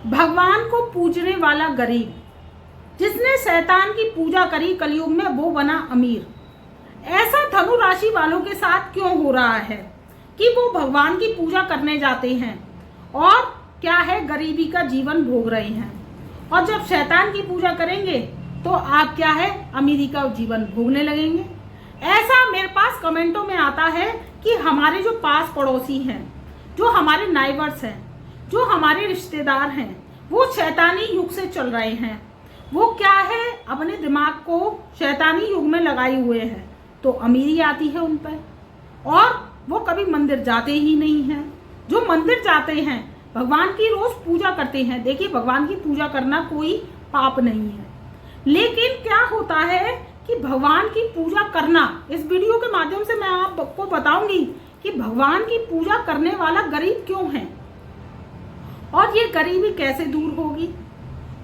भगवान को पूजने वाला गरीब, जिसने शैतान की पूजा करी कलयुग में वो बना अमीर। ऐसा धनु राशि वालों के साथ क्यों हो रहा है कि वो भगवान की पूजा करने जाते हैं और क्या है गरीबी का जीवन भोग रहे हैं, और जब शैतान की पूजा करेंगे तो आप क्या है अमीरी का जीवन भोगने लगेंगे। ऐसा मेरे पास कमेंटों में आता है कि हमारे जो पास पड़ोसी हैं, जो हमारे नाइबर्स हैं, जो हमारे रिश्तेदार हैं, वो शैतानी युग से चल रहे हैं। वो क्या है अपने दिमाग को शैतानी युग में लगाए हुए हैं, तो अमीरी आती है उन पर, और वो कभी मंदिर जाते ही नहीं हैं। जो मंदिर जाते हैं, भगवान की रोज पूजा करते हैं, देखिए भगवान की पूजा करना कोई पाप नहीं है, लेकिन क्या होता है कि भगवान की पूजा करना, इस वीडियो के माध्यम से मैं आपको बताऊंगी कि भगवान की पूजा करने वाला गरीब क्यों है और ये गरीबी कैसे दूर होगी।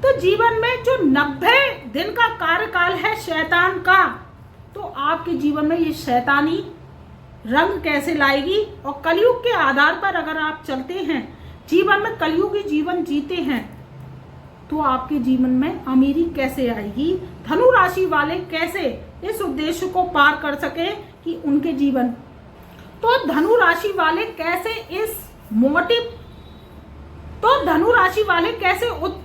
तो जीवन में जो 90 दिन का कार्यकाल है शैतान का, तो आपके जीवन में ये शैतानी रंग कैसे लाएगी, और कलयुग के आधार पर अगर आप चलते हैं, जीवन में कलयुगी जीवन जीते हैं, तो आपके जीवन में अमीरी कैसे आएगी। धनु राशि वाले कैसे इस उद्देश्य को पार कर सके कि उनके जीवन, तो धनु राशि वाले कैसे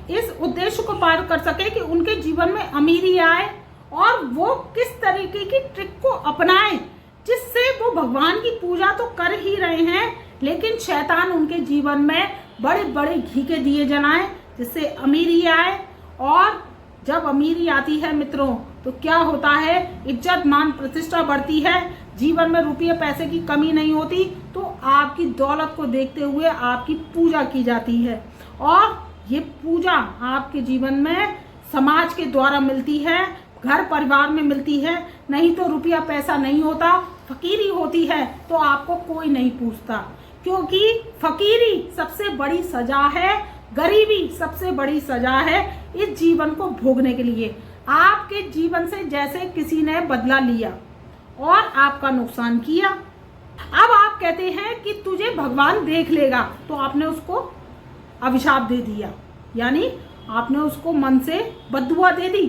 इस उद्देश्य को पार कर सके कि उनके जीवन में अमीरी आए, और वो किस तरीके की ट्रिक को अपनाएं जिससे वो भगवान की पूजा तो कर ही रहे हैं, लेकिन शैतान उनके जीवन में बड़े बड़े घी के दिए जलाएं जिससे अमीरी आए। और जब अमीरी आती है मित्रों, तो क्या होता है, इज्जत मान प्रतिष्ठा बढ़ती है, जीवन में रुपये पैसे की कमी नहीं होती, तो आपकी दौलत को देखते हुए आपकी पूजा की जाती है, और ये पूजा आपके जीवन में समाज के द्वारा मिलती है, घर परिवार में मिलती है। नहीं तो रुपया पैसा नहीं होता, फकीरी होती है तो आपको कोई नहीं पूछता, क्योंकि फकीरी सबसे बड़ी सजा है, गरीबी सबसे बड़ी सजा है इस जीवन को भोगने के लिए। आपके जीवन से जैसे किसी ने बदला लिया और आपका नुकसान किया। अब आप कहते हैं कि तुझे भगवान देख लेगा, तो आपने उसको अभिशाप दे दिया, यानी आपने उसको मन से बद्दुआ दे दी।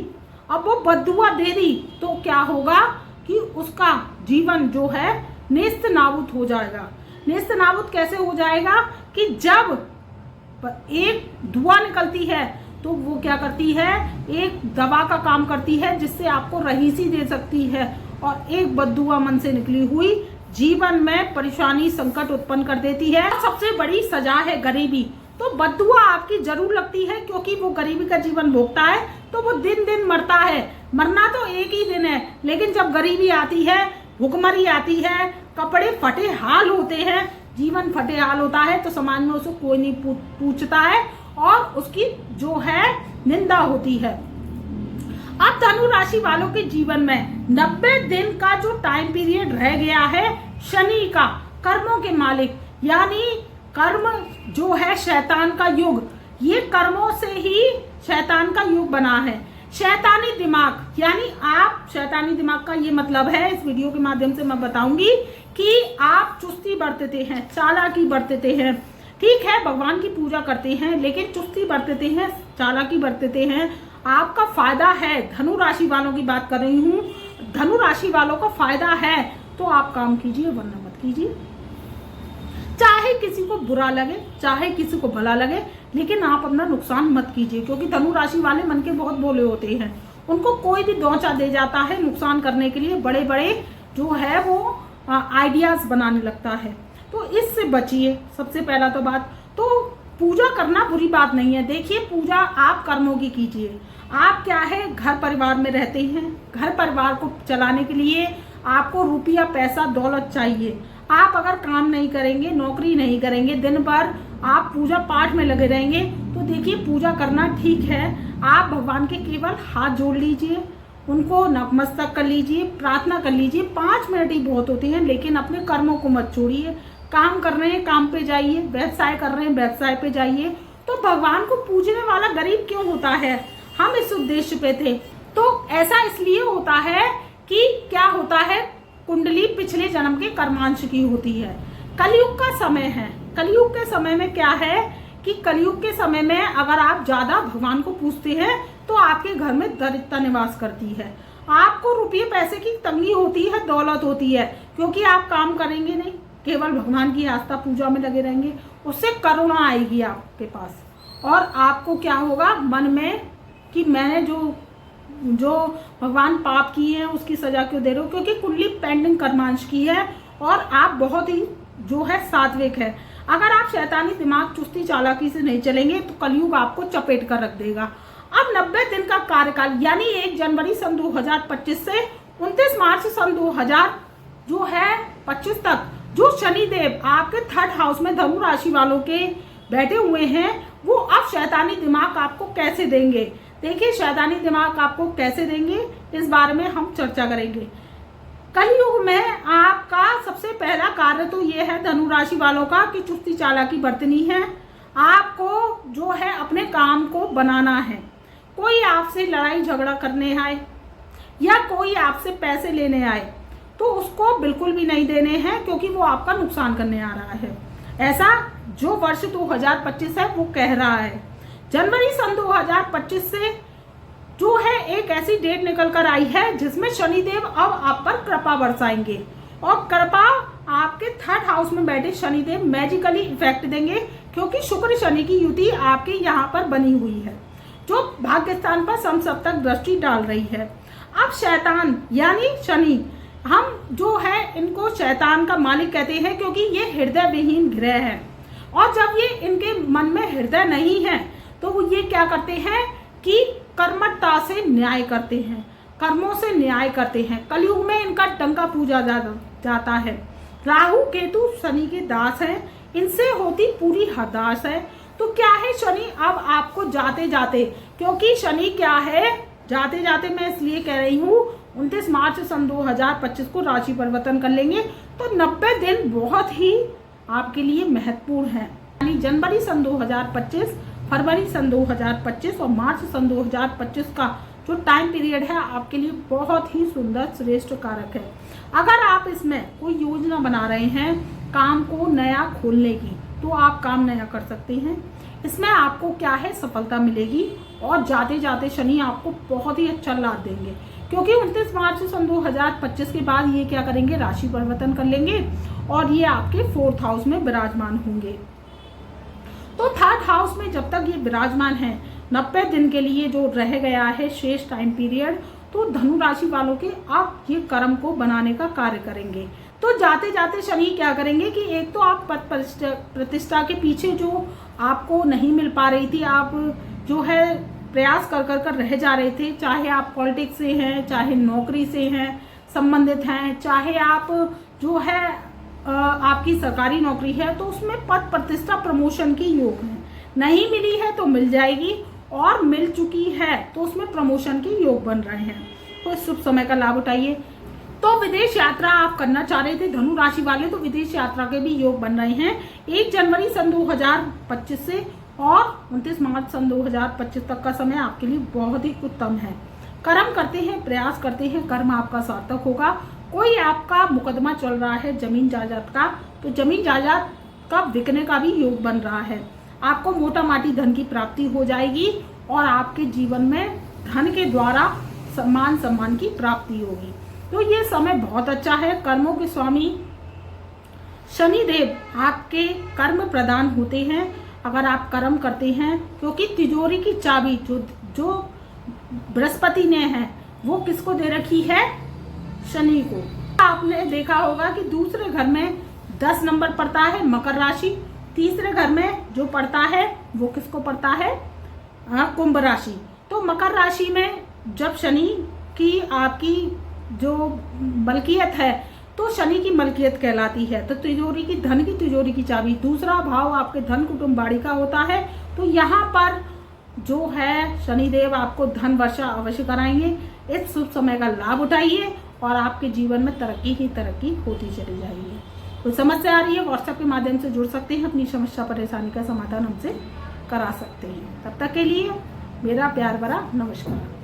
अब वो बद्दुआ दे दी तो क्या होगा कि उसका जीवन जो है नेस्त नाबूद हो जाएगा। नेस्त नाबूद कैसे हो जाएगा कि जब एक धुआं निकलती है तो वो क्या करती है, एक दवा का काम करती है जिससे आपको रहीसी दे सकती है, और एक बद्दुआ मन से निकली हुई जीवन में परेशानी संकट उत्पन्न कर देती है। सबसे बड़ी सजा है गरीबी, तो बद्दुआ आपकी जरूर लगती है, क्योंकि वो गरीबी का जीवन भोगता है तो वो दिन दिन मरता है। मरना तो एक ही दिन है, लेकिन जब गरीबी आती है, भुखमरी आती है, कपड़े फटे हाल होते हैं, जीवन फटे हाल होता है, तो समाज में उसको कोई नहीं पूछता है और उसकी जो है निंदा होती है। अब धनु राशि वालों के जीवन में 90 दिन का जो टाइम पीरियड रह गया है शनि का, कर्मों के मालिक, यानी कर्म जो है शैतान का युग, ये कर्मों से ही शैतान का युग बना है। शैतानी दिमाग, यानी आप शैतानी दिमाग का ये मतलब है, इस वीडियो के माध्यम से मैं बताऊंगी कि आप चुस्ती बरतते हैं, चालाकी बरतते हैं, ठीक है भगवान की पूजा करते हैं, लेकिन चुस्ती बरतते हैं, चालाकी बरतते हैं। आपका फायदा है, धनु राशि वालों की बात कर रही हूँ, धनु राशि वालों का फायदा है तो आप काम कीजिए, वरना मत कीजिए। चाहे किसी को बुरा लगे, चाहे किसी को भला लगे, लेकिन आप अपना नुकसान मत कीजिए, क्योंकि धनु राशि वाले मन के बहुत भोले होते हैं। उनको कोई भी दौचा दे जाता है नुकसान करने के लिए, बड़े बड़े जो है वो आइडियाज बनाने लगता है, तो इससे बचिए। सबसे पहला तो बात, तो पूजा करना बुरी बात नहीं है। देखिए पूजा आप कर्मों की कीजिए। आप क्या है घर परिवार में रहते हैं, घर परिवार को चलाने के लिए आपको रुपया पैसा दौलत चाहिए। आप अगर काम नहीं करेंगे, नौकरी नहीं करेंगे, दिन भर आप पूजा पाठ में लगे रहेंगे, तो देखिए पूजा करना ठीक है, आप भगवान के केवल हाथ जोड़ लीजिए, उनको नतमस्तक कर लीजिए, प्रार्थना कर लीजिए, 5 मिनट ही बहुत होते हैं, लेकिन अपने कर्मों को मत छोड़िए। काम कर रहे हैं काम पे जाइए, व्यवसाय कर रहे हैं व्यवसाय पे जाइए। तो भगवान को पूजने वाला गरीब क्यों होता है, हम इस उद्देश्य पे थे। तो ऐसा इसलिए होता है कि क्या होता है, कुंडली पिछले जन्म के कर्मांश की होती है। कलयुग का समय है, कलयुग के समय में क्या है कि कलयुग के समय में अगर आप ज्यादा भगवान को पूजते हैं तो आपके घर में दरिद्रता निवास करती है। आपको रुपये पैसे की तंगी होती है, दौलत होती है, क्योंकि आप काम करेंगे नहीं, केवल भगवान की आस्था पूजा में लगे रहेंगे। उससे करुणा आएगी आपके पास और आपको क्या होगा मन में कि मैंने जो भगवान पाप किए हैं उसकी सजा क्यों दे रहे हो, क्योंकि कुंडली पेंडिंग कर्मांश की है और आप बहुत ही जो है सात्विक है। अगर आप शैतानी दिमाग चुस्ती चालाकी से नहीं चलेंगे तो कलयुग आपको चपेट कर रख देगा। अब 90 दिन का कार्यकाल यानी 1 जनवरी सन 2025 से 29 मार्च सन 2025 तक जो शनिदेव आपके 3rd हाउस में धनु राशि वालों के बैठे हुए हैं, वो अब शैतानी दिमाग आपको कैसे देंगे। देखिए शैतानी दिमाग आपको कैसे देंगे इस बारे में हम चर्चा करेंगे। कलयुग में आपका सबसे पहला कार्य तो ये है धनु राशि वालों का कि चुस्ती चालाकी बरतनी है। आपको जो है अपने काम को बनाना है। कोई आपसे लड़ाई झगड़ा करने आए या कोई आपसे पैसे लेने आए तो उसको बिल्कुल भी नहीं देने हैं, क्योंकि वो आपका नुकसान करने आ रहा है। ऐसा जो वर्ष 2025 है वो कह रहा है। जनवरी सन 2025 से जो है एक ऐसी डेट निकल कर आई है जिसमें शनिदेव अब आप पर कृपा बरसाएंगे और कृपा आपके 3rd हाउस में बैठे शनिदेव मैजिकली इफेक्ट देंगे, क्योंकि शुक्र शनि की युति आपके यहाँ पर बनी हुई है जो भाग्य स्थान पर समसप्तक दृष्टि डाल रही है। अब शैतान यानी शनि, हम जो है इनको शैतान का मालिक कहते हैं, क्योंकि ये हृदय विहीन ग्रह है और जब ये इनके मन में हृदय नहीं है तो वो ये क्या करते हैं कि कर्मठता से न्याय करते हैं, कर्मों से न्याय करते हैं। कलयुग में इनका डंका पूजा जाता है। राहु केतु शनि के दास हैं, इनसे होती पूरी हदास है। तो क्या है शनि अब आपको जाते जाते, क्योंकि शनि क्या है जाते जाते मैं इसलिए कह रही हूँ 29 मार्च सन 2025 को राशि परिवर्तन कर लेंगे, तो 90 दिन बहुत ही आपके लिए महत्वपूर्ण है। यानी जनवरी सन 2025, फरवरी सन 2025 और मार्च सन 2025 का जो टाइम पीरियड है आपके लिए बहुत ही सुंदर श्रेष्ठ कारक है। अगर आप इसमें कोई योजना बना रहे हैं काम को नया खोलने की तो आप काम नया कर सकते हैं। इसमें आपको क्या है सफलता मिलेगी और जाते जाते शनि आपको बहुत ही अच्छा लाभ देंगे, क्योंकि 29 मार्च सन 2025 के बाद ये क्या करेंगे राशि परिवर्तन कर लेंगे और ये आपके 4th हाउस में विराजमान होंगे। तो 3rd हाउस में जब तक ये विराजमान है 90 दिन के लिए जो रह गया है शेष टाइम पीरियड, तो धनु राशि वालों के आप ये कर्म को बनाने का कार्य करेंगे। तो जाते जाते शनि क्या करेंगे कि एक तो आप पद प्रतिष्ठा के पीछे जो आपको नहीं मिल पा रही थी, आप जो है प्रयास कर रह जा रहे थे, चाहे आप पॉलिटिक्स से हैं, चाहे नौकरी से हैं संबंधित हैं, चाहे आप जो है आपकी सरकारी नौकरी है, तो उसमें पद प्रतिष्ठा प्रमोशन की योग है। नहीं मिली है तो मिल जाएगी और मिल चुकी है तो उसमें प्रमोशन के योग बन रहे हैं। तो इस शुभ समय का लाभ उठाइए। तो विदेश यात्रा आप करना चाह रहे थे धनु राशि वाले, तो विदेश यात्रा के भी योग बन रहे हैं 1 जनवरी सन 2025 से और 29 मार्च सन 2025 तक का समय आपके लिए बहुत ही उत्तम है। कर्म करते हैं, प्रयास करते हैं, कर्म आपका सार्थक होगा। कोई आपका मुकदमा चल रहा है जमीन जायदाद का, तो जमीन जायदाद का बिकने का भी योग बन रहा है। आपको मोटा माटी धन की प्राप्ति हो जाएगी और आपके जीवन में धन के द्वारा सम्मान की प्राप्ति होगी। तो ये समय बहुत अच्छा है। कर्मों के स्वामी शनिदेव आपके कर्म प्रदान होते हैं अगर आप कर्म करते हैं, क्योंकि तिजोरी की चाबी जो बृहस्पति ने है वो किसको दे रखी है शनि को। आपने देखा होगा कि दूसरे घर में 10 नंबर पड़ता है मकर राशि, तीसरे घर में जो पड़ता है वो किसको पड़ता है कुंभ राशि। तो मकर राशि में जब शनि की आपकी जो मलकियत है तो शनि की मलकियत कहलाती है। तो तिजोरी की धन की तिजोरी की चाबी दूसरा भाव आपके धन कुटुंब बाड़ी का होता है। तो यहाँ पर जो है शनिदेव आपको धन वर्षा अवश्य कराएंगे। इस शुभ समय का लाभ उठाइए और आपके जीवन में तरक्की ही तरक्की होती चली जाएगी। कोई समस्या आ रही है व्हाट्सएप के माध्यम से जुड़ सकते हैं, अपनी समस्या परेशानी का समाधान हमसे करा सकते हैं। तब तक के लिए मेरा प्यार भरा नमस्कार।